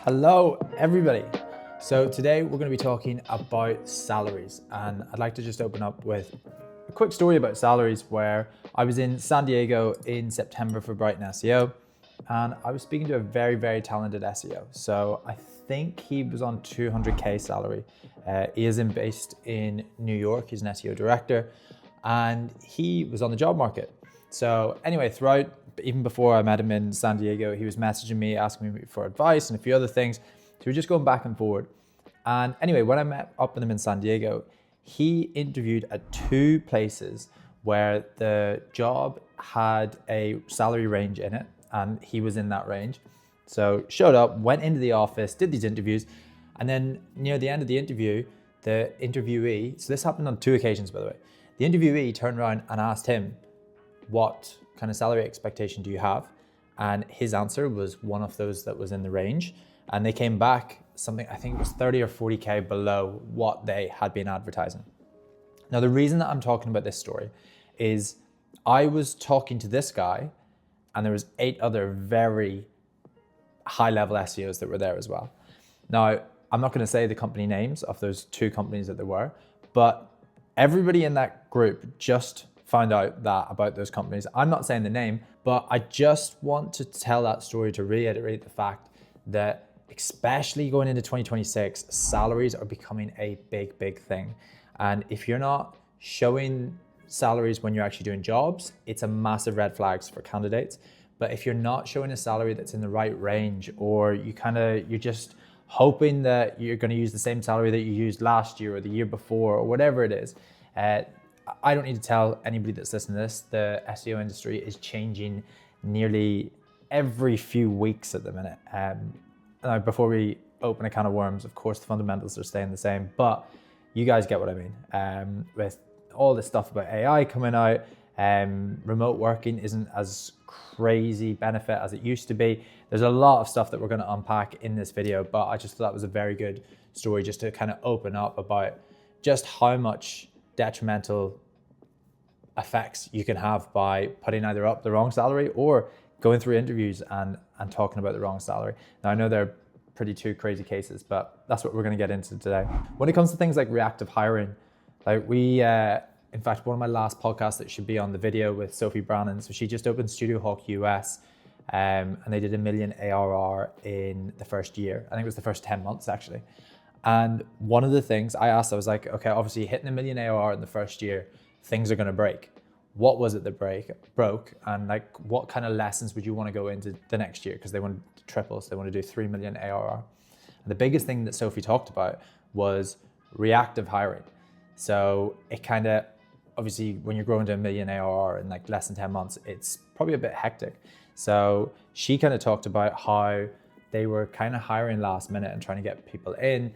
Hello, everybody. So today we're going to be talking about salaries, and I'd like to just open up with a quick story about salaries where I was in San Diego in September for Brighton SEO, and I was speaking to a very, very talented SEO. So I think he was on 200K salary. He is based in New York. He's an SEO director, and he was on the job market. So anyway, throughout, even before I met him in San Diego, he was messaging me, asking me for advice and a few other things. So we're just going back and forward. And anyway, when I met up with him in San Diego, he interviewed at two places where the job had a salary range in it, and he was in that range. So showed up, went into the office, did these interviews, and then near the end of the interview, the interviewee, so this happened on two occasions, by the way, the interviewee turned around and asked him, what kind of salary expectation do you have? And his answer was one of those that was in the range. And they came back something, I think it was 30 or 40K below what they had been advertising. Now, the reason that I'm talking about this story is I was talking to this guy and there was 8 other very high level SEOs that were there as well. Now, I'm not going to say the company names of those 2 companies that there were, but everybody in that group just found out that about those companies. I'm not saying the name, but I just want to tell that story to reiterate the fact that especially going into 2026, salaries are becoming a big, big thing. And if you're not showing salaries when you're actually doing jobs, it's a massive red flags for candidates. But if you're not showing a salary that's in the right range, or you're just hoping that you're going to use the same salary that you used last year or the year before or whatever it is, I don't need to tell anybody that's listening to this, the SEO industry is changing nearly every few weeks at the minute. Now, before we open a can of worms, of course, the fundamentals are staying the same, but you guys get what I mean. With all this stuff about AI coming out, remote working isn't as crazy benefit as it used to be. There's a lot of stuff that we're going to unpack in this video, but I just thought that was a very good story just to kind of open up about just how much detrimental effects you can have by putting either up the wrong salary or going through interviews and talking about the wrong salary. Now, I know they're pretty 2 crazy cases, but that's what we're going to get into today. When it comes to things like reactive hiring, like in fact, one of my last podcasts that should be on the video with Sophie Brannon, so she just opened Studio Hawk US, and they did $1 million ARR in the first year. I think it was the first 10 months actually. And one of the things I asked, I was like, okay, obviously hitting $1 million ARR in the first year, things are going to break. What was it that broke? And like, what kind of lessons would you want to go into the next year? Because they want to triple, so they want to do 3 million ARR. And the biggest thing that Sophie talked about was reactive hiring. So it kind of, obviously when you're growing to $1 million ARR in like less than 10 months, it's probably a bit hectic. So she kind of talked about how they were kind of hiring last minute and trying to get people in,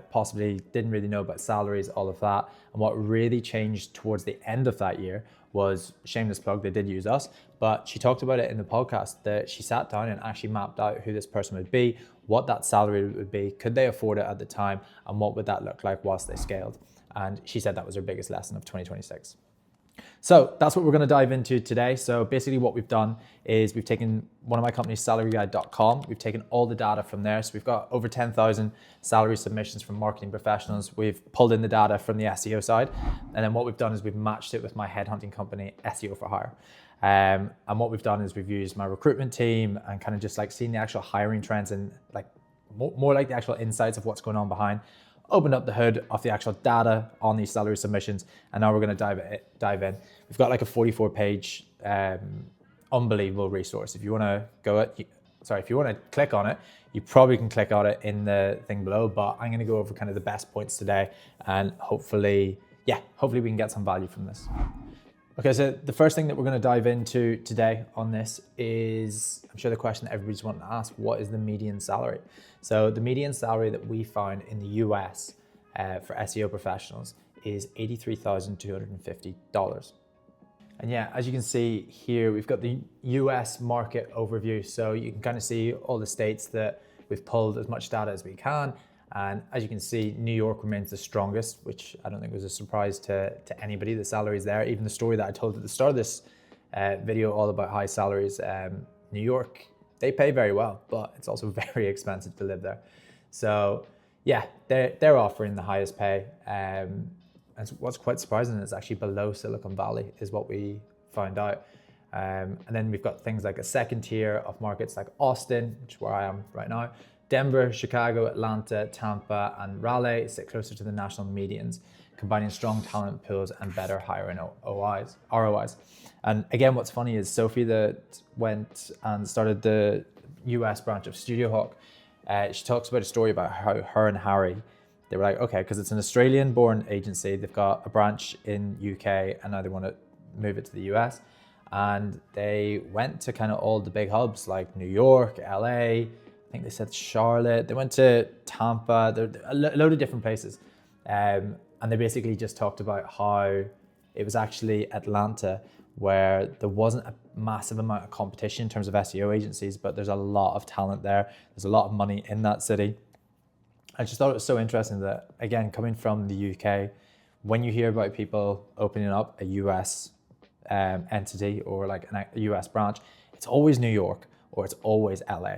possibly didn't really know about salaries, all of that. And what really changed towards the end of that year was, shameless plug, they did use us, but she talked about it in the podcast that she sat down and actually mapped out who this person would be, what that salary would be, could they afford it at the time, and what would that look like whilst they scaled. And she said that was her biggest lesson of 2026. So that's what we're going to dive into today. So basically what we've done is we've taken one of my companies, salaryguide.com. We've taken all the data from there. So we've got over 10,000 salary submissions from marketing professionals. We've pulled in the data from the SEO side. And then what we've done is we've matched it with my headhunting company, SEO for Hire. And what we've done is we've used my recruitment team and kind of just like seeing the actual hiring trends and like more like the actual insights of what's going on behind. Opened up the hood of the actual data on these salary submissions, and now we're going to dive in. We've got like a 44-page unbelievable resource. If you want to click on it, you probably can click on it in the thing below, but I'm going to go over kind of the best points today, and hopefully we can get some value from this. Okay, so the first thing that we're going to dive into today on this is, I'm sure the question that everybody's wanting to ask, what is the median salary? So the median salary that we found in the US for SEO professionals is $83,250. And yeah, as you can see here, we've got the US market overview. So you can kind of see all the states that we've pulled as much data as we can. And as you can see, New York remains the strongest, which I don't think was a surprise to anybody. The salaries there, even the story that I told at the start of this video all about high salaries, New York they pay very well, but it's also very expensive to live there. So yeah, they're offering the highest pay. And what's quite surprising is actually below Silicon Valley is what we found out. And then we've got things like a second tier of markets like Austin, which is where I am right now, Denver, Chicago, Atlanta, Tampa, and Raleigh sit closer to the national medians, combining strong talent pools and better hiring ROIs. And again, what's funny is Sophie that went and started the US branch of Studio Hawk, she talks about a story about how her and Harry, they were like, okay, because it's an Australian-born agency, they've got a branch in UK, and now they want to move it to the US. And they went to kind of all the big hubs like New York, LA, I think they said Charlotte, they went to Tampa, a load of different places. And they basically just talked about how it was actually Atlanta where there wasn't a massive amount of competition in terms of SEO agencies, but there's a lot of talent there. There's a lot of money in that city. I just thought it was so interesting that, again, coming from the UK, when you hear about people opening up a US entity or like a US branch, it's always New York or it's always LA.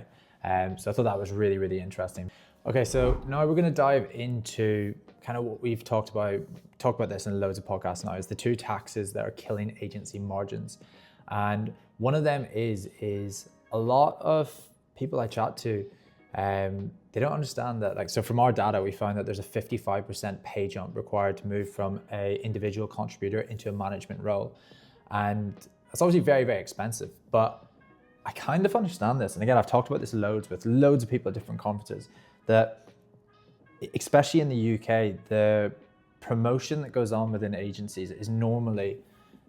So I thought that was really, really interesting. Okay, so now we're going to dive into kind of what we've talked about this in loads of podcasts now, is the two taxes that are killing agency margins. And one of them is a lot of people I chat to, they don't understand that, like, so from our data, we found that there's a 55% pay jump required to move from an individual contributor into a management role. And that's obviously very, very expensive, but I kind of understand this. And again, I've talked about this loads with loads of people at different conferences, that especially in the UK, the promotion that goes on within agencies is normally,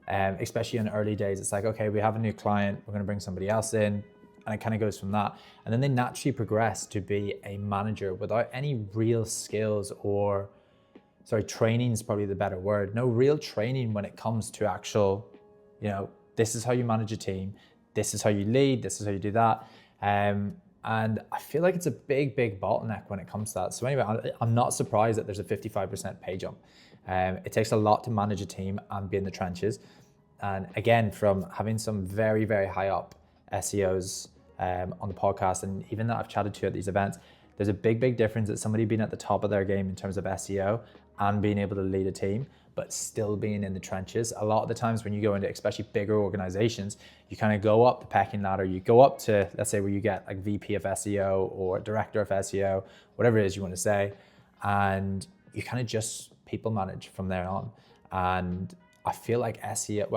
especially in early days, it's like, okay, we have a new client, we're going to bring somebody else in, and it kind of goes from that. And then they naturally progress to be a manager without any real skills or, training is probably the better word. No real training when it comes to actual, this is how you manage a team, this is how you lead, this is how you do that. And I feel like it's a big, big bottleneck when it comes to that. So anyway, I'm not surprised that there's a 55% pay jump. It takes a lot to manage a team and be in the trenches. And again, from having some very, very high up SEOs on the podcast, and even that I've chatted to at these events, there's a big, big difference that somebody being at the top of their game in terms of SEO and being able to lead a team, but still being in the trenches. A lot of the times when you go into especially bigger organizations, you kind of go up the pecking ladder, you go up to, let's say, where you get like VP of SEO or Director of SEO, whatever it is you want to say, and you kind of just people manage from there on. And I feel like SEO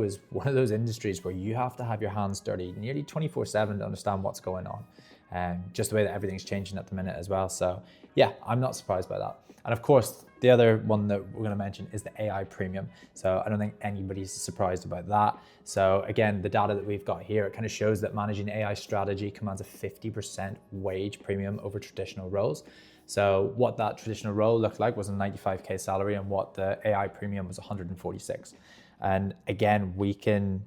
is one of those industries where you have to have your hands dirty nearly 24/7 to understand what's going on. Just the way that everything's changing at the minute as well. So yeah, I'm not surprised by that. And of course, the other one that we're going to mention is the AI premium. So I don't think anybody's surprised about that. So again, the data that we've got here, it kind of shows that managing AI strategy commands a 50% wage premium over traditional roles. So what that traditional role looked like was a 95K salary, and what the AI premium was 146. And again, we can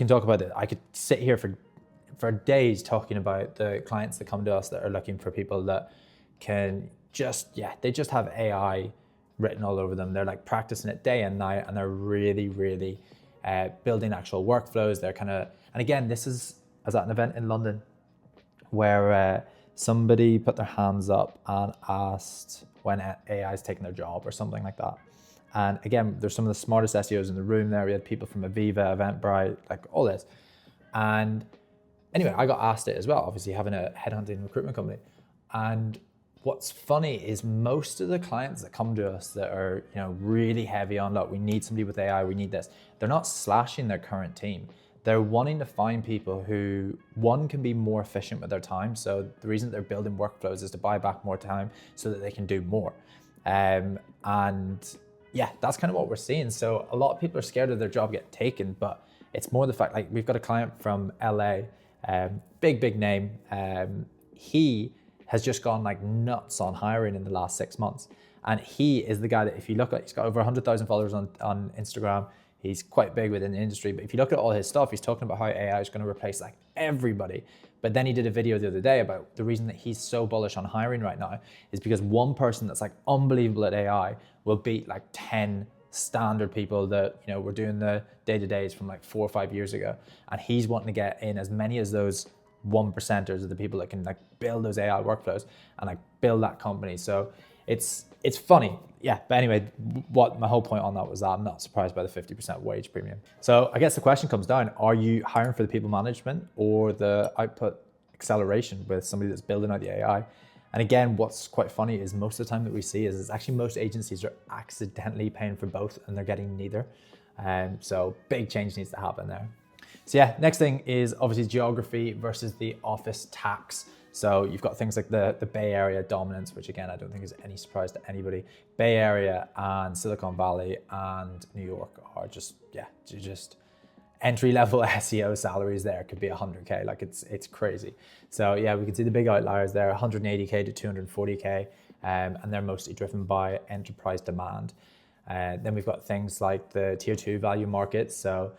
talk about it. I could sit here for days talking about the clients that come to us that are looking for people that can they just have AI written all over them. They're like practicing it day and night, and they're really, really building actual workflows. They're and again, I was at an event in London where somebody put their hands up and asked when AI is taking their job or something like that. And again, there's some of the smartest SEOs in the room there. We had people from Aviva, Eventbrite, like all this. And anyway, I got asked it as well, obviously having a headhunting recruitment company. And what's funny is most of the clients that come to us that are, really heavy on, look, we need somebody with AI, we need this. They're not slashing their current team. They're wanting to find people who, one, can be more efficient with their time. So the reason they're building workflows is to buy back more time so that they can do more. And yeah, that's kind of what we're seeing. So a lot of people are scared of their job getting taken, but it's more the fact, like, we've got a client from LA, big name. He has just gone like nuts on hiring in the last 6 months. And he is the guy that, if you look at, he's got over 100,000 followers on Instagram. He's quite big within the industry, but if you look at all his stuff, he's talking about how AI is going to replace like everybody. But then he did a video the other day about the reason that he's so bullish on hiring right now is because one person that's like unbelievable at AI will beat like 10 standard people that, were doing the day-to-days from like 4 or 5 years ago. And he's wanting to get in as many as those 1%ers of the people that can like build those AI workflows and like build that company. So it's funny. Yeah, but anyway, what my whole point on that was that I'm not surprised by the 50% wage premium. So I guess the question comes down, are you hiring for the people management or the output acceleration with somebody that's building out the AI? And again, what's quite funny is most of the time that we see is it's actually most agencies are accidentally paying for both and they're getting neither. So big change needs to happen there. So yeah, next thing is obviously geography versus the office tax. So you've got things like the Bay Area dominance, which again, I don't think is any surprise to anybody. Bay Area and Silicon Valley and New York are just entry-level SEO salaries there could be 100K, like it's crazy. So yeah, we can see the big outliers there, 180K to 240K, and they're mostly driven by enterprise demand. Then we've got things like the tier 2 value markets. So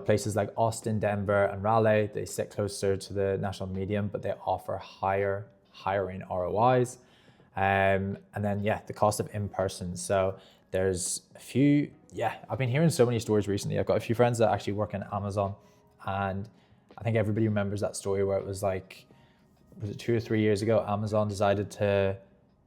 places like Austin, Denver, and Raleigh, they sit closer to the national median, but they offer higher hiring ROIs. And then, the cost of in-person. So there's a few, I've been hearing so many stories recently. I've got a few friends that actually work in Amazon, and I think everybody remembers that story where it was like, was it 2 or 3 years ago, Amazon decided to,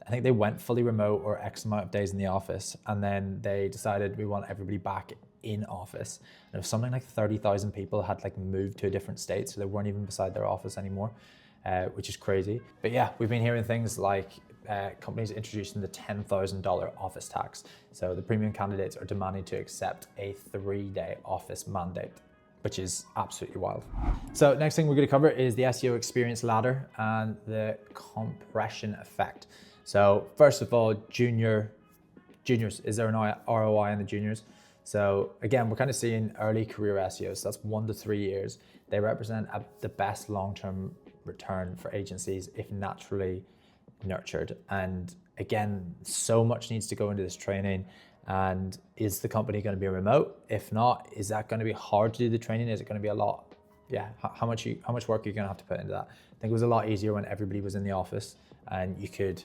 I think they went fully remote or X amount of days in the office, and then they decided we want everybody back in office. And it was something like 30,000 people had like moved to a different state, so they weren't even beside their office anymore, which is crazy. But yeah, we've been hearing things like companies introducing the $10,000 office tax. So the premium candidates are demanding to accept a 3-day office mandate, which is absolutely wild. So next thing we're going to cover is the SEO experience ladder and the compression effect. So first of all, juniors, is there an ROI in the juniors? So again, we're kind of seeing early career SEOs. So that's 1 to 3 years. They represent the best long-term return for agencies if naturally nurtured. And again, so much needs to go into this training. And is the company going to be remote? If not, is that going to be hard to do the training? Is it going to be a lot? Yeah, how much work are you going to have to put into that? I think it was a lot easier when everybody was in the office and you could,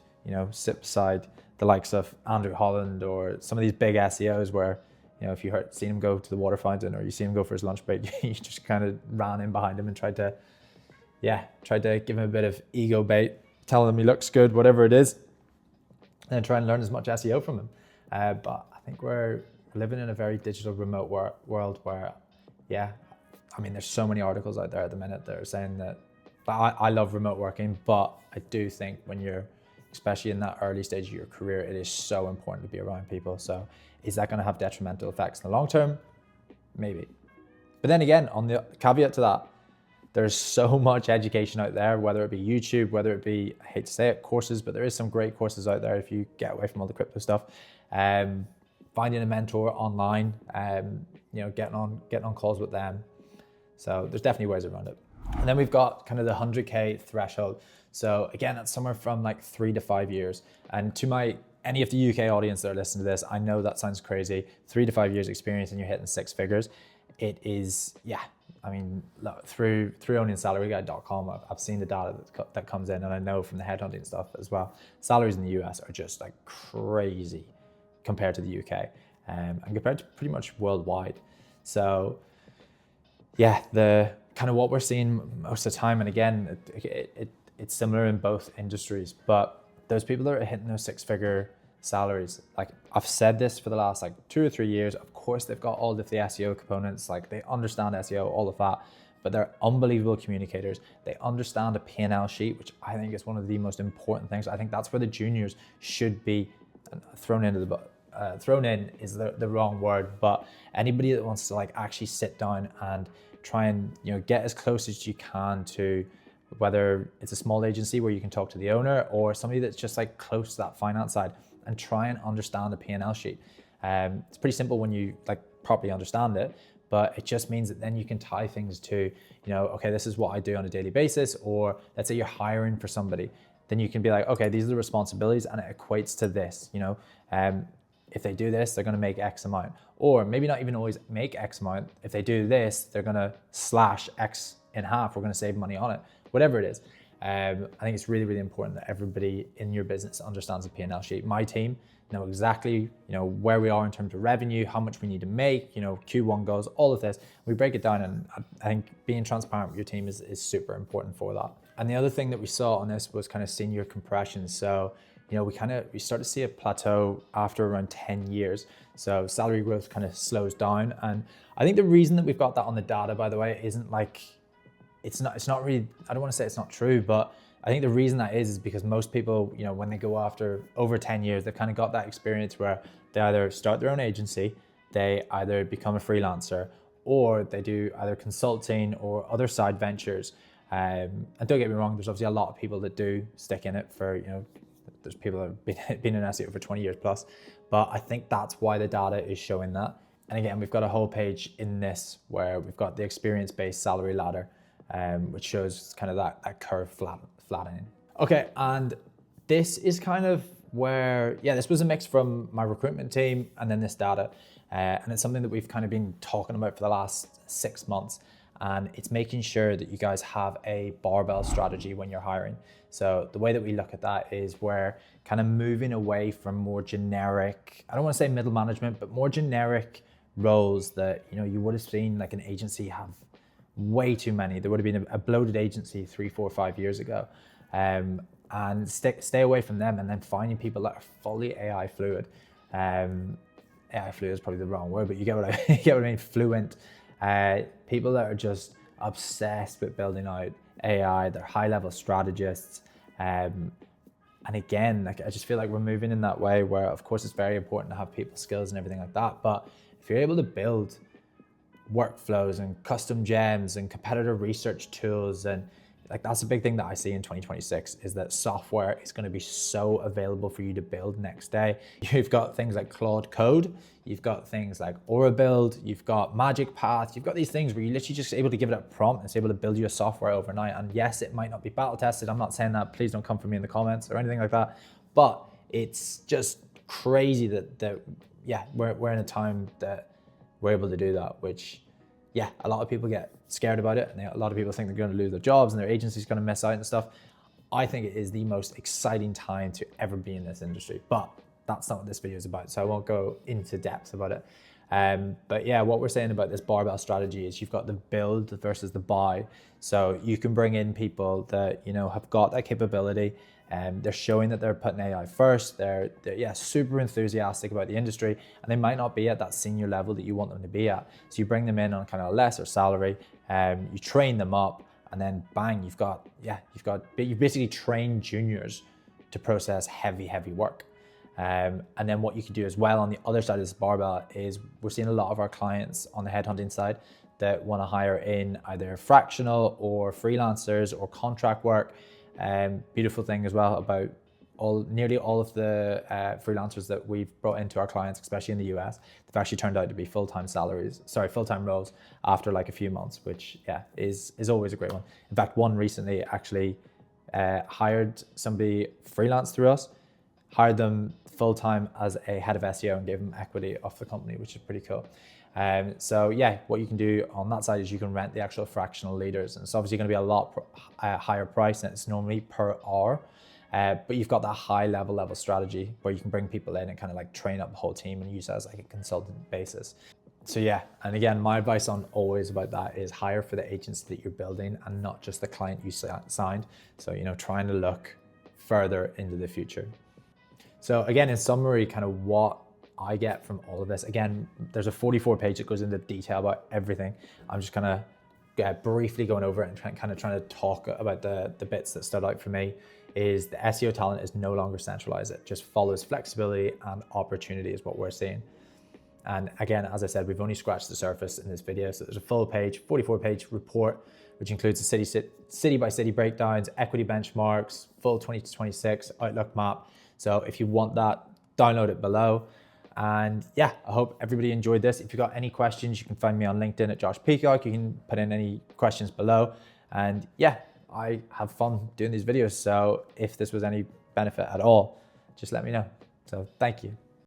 sit beside the likes of Andrew Holland or some of these big SEOs where, if you seen him go to the water fountain or you see him go for his lunch break, you just kind of ran in behind him and tried to give him a bit of ego bait, tell him he looks good, whatever it is, and then try and learn as much SEO from him. But I think we're living in a very digital remote world where, there's so many articles out there at the minute that are saying that, I love remote working, but I do think when you're, especially in that early stage of your career, it is so important to be around people. So is that going to have detrimental effects in the long term? Maybe. But then again, on the caveat to that, there's so much education out there, whether it be YouTube, whether it be, I hate to say it, courses, but there is some great courses out there if you get away from all the crypto stuff. Finding a mentor online, getting on calls with them. So there's definitely ways around it. And then we've got kind of the 100K threshold. So again, that's somewhere from like 3 to 5 years. And to any of the UK audience that are listening to this, I know that sounds crazy. 3 to 5 years experience and you're hitting 6 figures. It is, look, through owningsalaryguide.com, I've seen the data that comes in, and I know from the headhunting stuff as well, salaries in the US are just like crazy compared to the UK, and compared to pretty much worldwide. So yeah, the kind of what we're seeing most of the time, and again, it's similar in both industries, but those people that are hitting those 6-figure salaries, like I've said this for the last 2 or 3 years, of course they've got all of the SEO components, like they understand SEO, all of that, but they're unbelievable communicators. They understand a P&L sheet, which I think is one of the most important things. I think that's where the juniors should be thrown into the thrown in is the wrong word, but anybody that wants to actually sit down and try and get as close as you can to, whether it's a small agency where you can talk to the owner or somebody that's just close to that finance side, and try and understand the P&L sheet. It's pretty simple when you properly understand it, but it just means that then you can tie things to, okay, this is what I do on a daily basis, or let's say you're hiring for somebody, then you can be like, okay, these are the responsibilities and it equates to this, if they do this, they're going to make X amount, or maybe not even always make X amount. If they do this, they're going to slash X in half. We're going to save money on it, whatever it is. I think it's really, really important that everybody in your business understands the P&L sheet. My team know exactly, where we are in terms of revenue, how much we need to make, Q1 goals, all of this. We break it down, and I think being transparent with your team is super important for that. And the other thing that we saw on this was kind of senior compression. So, we start to see a plateau after around 10 years. So salary growth kind of slows down. And I think the reason that we've got that on the data, by the way, isn't like, it's not really, I don't want to say it's not true, but I think the reason that is because most people, when they go after over 10 years, they've kind of got that experience where they either start their own agency, they either become a freelancer, or they do either consulting or other side ventures. And don't get me wrong, there's obviously a lot of people that do stick in it for, there's people that have been in SEO for 20 years plus, but I think that's why the data is showing that. And again, we've got a whole page in this where we've got the experience-based salary ladder, which shows kind of that curve flattening. Okay, and this is kind of where, this was a mix from my recruitment team and then this data. And it's something that we've kind of been talking about for the last 6 months. And it's making sure that you guys have a barbell strategy when you're hiring. So the way that we look at that is we're kind of moving away from more generic, I don't want to say middle management, but more generic roles that, you would have seen like an agency have way too many. There would have been a bloated agency 3, 4, 5 years ago. And stay away from them, and then finding people that are fully AI fluid. AI fluid is probably the wrong word, but you get what I mean, fluent. People that are just obsessed with building out AI, they're high-level strategists. And again, like, I just feel like we're moving in that way where, of course, it's very important to have people skills and everything like that. But if you're able to build workflows and custom gems and competitor research tools, and like, that's a big thing that I see in 2026 is that software is going to be so available for you to build next day. You've got things like Claude Code, you've got things like Aura Build, you've got Magic Path, you've got these things where you're literally just able to give it a prompt and it's able to build you a software overnight. And yes, it might not be battle tested. I'm not saying that. Please don't come for me in the comments or anything like that. But it's just crazy that we're in a time that we're able to do that, which, a lot of people get scared about it, and a lot of people think they're going to lose their jobs and their agency's going to miss out and stuff. I think it is the most exciting time to ever be in this industry, but that's not what this video is about, so I won't go into depth about it. But what we're saying about this barbell strategy is you've got the build versus the buy. So you can bring in people that have got that capability, and they're showing that they're putting AI first. They're super enthusiastic about the industry, and they might not be at that senior level that you want them to be at. So you bring them in on kind of a lesser salary, you train them up, and then bang, you basically train juniors to process heavy work. And then what you can do as well on the other side of this barbell is we're seeing a lot of our clients on the headhunting side that want to hire in either fractional or freelancers or contract work. Beautiful thing as well about nearly all of the freelancers that we've brought into our clients, especially in the US, they've actually turned out to be full-time roles after like a few months, which is always a great one. In fact, one recently actually hired somebody freelance through us, hired them full-time as a head of SEO and gave them equity off the company, which is pretty cool. What you can do on that side is you can rent the actual fractional leaders, and it's obviously going to be a lot higher price than it's normally per hour. But you've got that high level strategy where you can bring people in and kind of like train up the whole team and use it as like a consultant basis. So and again, my advice on always about that is hire for the agency that you're building and not just the client you signed. So, trying to look further into the future. So again, in summary, kind of what I get from all of this. Again, there's a 44 page that goes into detail about everything. I'm just kind of briefly going over it and trying to talk about the bits that stood out for me. Is the SEO talent is no longer centralized. It just follows flexibility and opportunity is what we're seeing. And again, as I said, we've only scratched the surface in this video. So there's a full page, 44 page report, which includes the city by city breakdowns, equity benchmarks, full 20 to 26 outlook map. So if you want that, download it below. And I hope everybody enjoyed this. If you've got any questions, you can find me on LinkedIn at Josh Peacock. You can put in any questions below. And I have fun doing these videos. So if this was any benefit at all, just let me know. So thank you.